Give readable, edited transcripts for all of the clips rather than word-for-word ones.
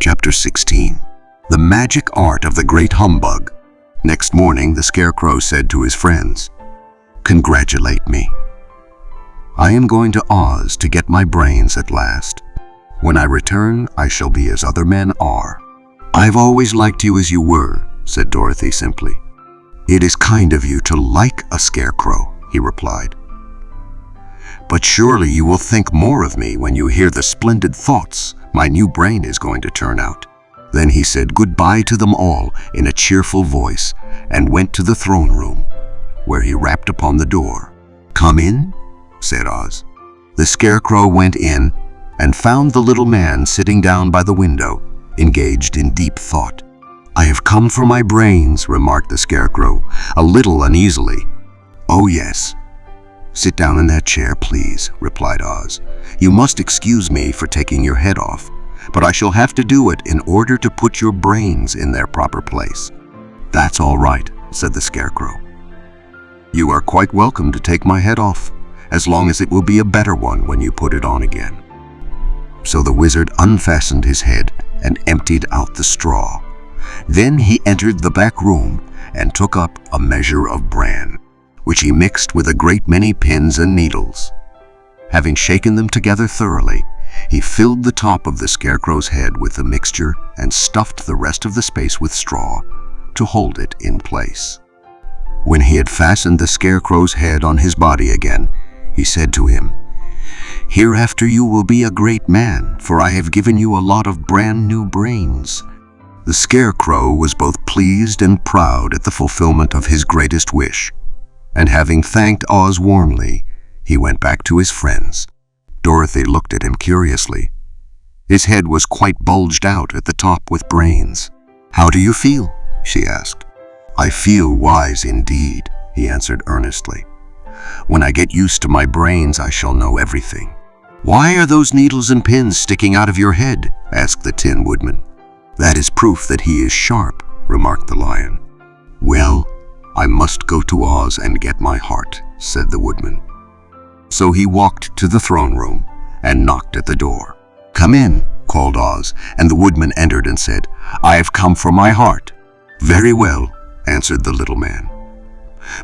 Chapter 16. The Magic Art of the Great Humbug. Next morning, the Scarecrow said to his friends, "Congratulate me. I am going to Oz to get my brains at last. When I return, I shall be as other men are." "I've always liked you as you were," said Dorothy simply. "It is kind of you to like a scarecrow," he replied. "But surely you will think more of me when you hear the splendid thoughts my new brain is going to turn out." Then he said goodbye to them all in a cheerful voice and went to the throne room, where he rapped upon the door. "Come in," said Oz. The Scarecrow went in and found the little man sitting down by the window, engaged in deep thought. "I have come for my brains," remarked the Scarecrow, a little uneasily. "Oh yes. Sit down in that chair, please," replied Oz. "You must excuse me for taking your head off, but I shall have to do it in order to put your brains in their proper place." "That's all right," said the Scarecrow. "You are quite welcome to take my head off, as long as it will be a better one when you put it on again." So the wizard unfastened his head and emptied out the straw. Then he entered the back room and took up a measure of bran, which he mixed with a great many pins and needles. Having shaken them together thoroughly, he filled the top of the Scarecrow's head with the mixture and stuffed the rest of the space with straw to hold it in place. When he had fastened the Scarecrow's head on his body again, he said to him, "Hereafter you will be a great man, for I have given you a lot of brand new brains." The Scarecrow was both pleased and proud at the fulfillment of his greatest wish, and having thanked Oz warmly, he went back to his friends. Dorothy looked at him curiously. His head was quite bulged out at the top with brains. "How do you feel?" she asked. "I feel wise indeed," he answered earnestly. "When I get used to my brains, I shall know everything." "Why are those needles and pins sticking out of your head?" asked the Tin Woodman. "That is proof that he is sharp," remarked the Lion. "Well, I must go to Oz and get my heart," said the Woodman. So he walked to the throne room and knocked at the door. "Come in," called Oz, and the Woodman entered and said, "I have come for my heart." "Very well," answered the little man.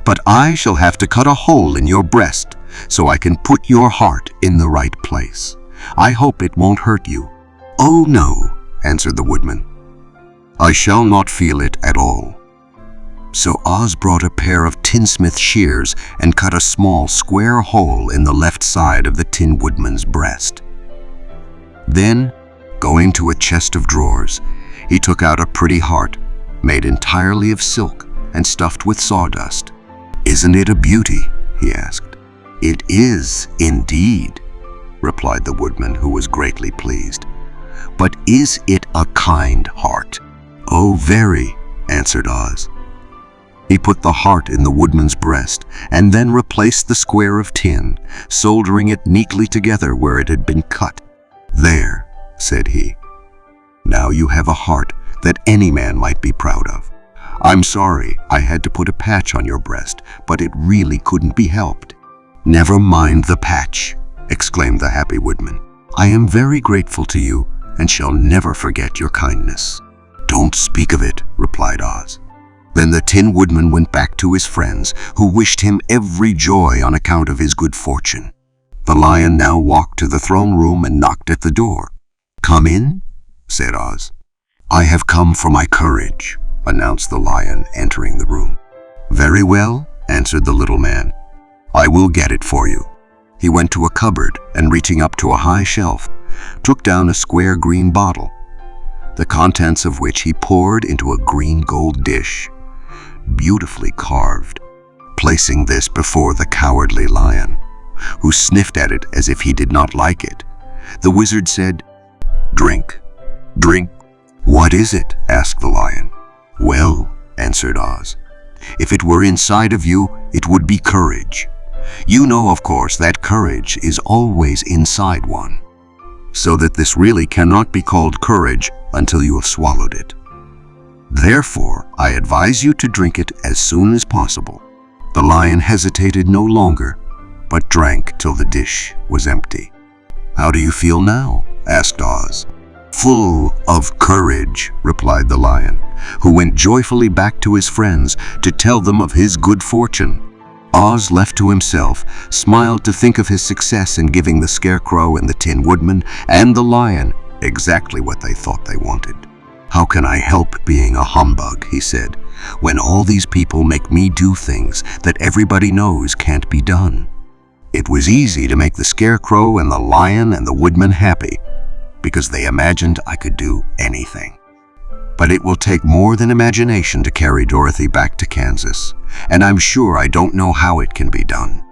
"But I shall have to cut a hole in your breast so I can put your heart in the right place. I hope it won't hurt you." "Oh no," answered the Woodman. "I shall not feel it at all." So Oz brought a pair of tinsmith shears and cut a small square hole in the left side of the Tin Woodman's breast. Then, going to a chest of drawers, he took out a pretty heart, made entirely of silk and stuffed with sawdust. "Isn't it a beauty?" he asked. "It is, indeed," replied the Woodman, who was greatly pleased. "But is it a kind heart?" "Oh, very," answered Oz. He put the heart in the Woodman's breast and then replaced the square of tin, soldering it neatly together where it had been cut. "There," said he. "Now you have a heart that any man might be proud of. I'm sorry I had to put a patch on your breast, but it really couldn't be helped." "Never mind the patch," exclaimed the happy Woodman. "I am very grateful to you and shall never forget your kindness." "Don't speak of it," replied Oz. Then the Tin Woodman went back to his friends, who wished him every joy on account of his good fortune. The Lion now walked to the throne room and knocked at the door. "Come in," said Oz. "I have come for my courage," announced the Lion, entering the room. "Very well," answered the little man. "I will get it for you." He went to a cupboard and, reaching up to a high shelf, took down a square green bottle, the contents of which he poured into a green gold dish, beautifully carved. Placing this before the cowardly Lion, who sniffed at it as if he did not like it, the wizard said, "Drink, drink." "What is it?" asked the Lion. "Well," answered Oz, "if it were inside of you, it would be courage. You know, of course, that courage is always inside one, so that this really cannot be called courage until you have swallowed it. Therefore, I advise you to drink it as soon as possible." The Lion hesitated no longer, but drank till the dish was empty. "How do you feel now?" asked Oz. "Full of courage," replied the lion, who went joyfully back to his friends to tell them of his good fortune. Oz, left to himself, smiled to think of his success in giving the Scarecrow and the Tin Woodman and the lion exactly what they thought they wanted. "How can I help being a humbug," he said, "when all these people make me do things that everybody knows can't be done?" It was easy to make the Scarecrow and the lion and the Woodman happy, because they imagined I could do anything. But it will take more than imagination to carry Dorothy back to Kansas, and I'm sure I don't know how it can be done.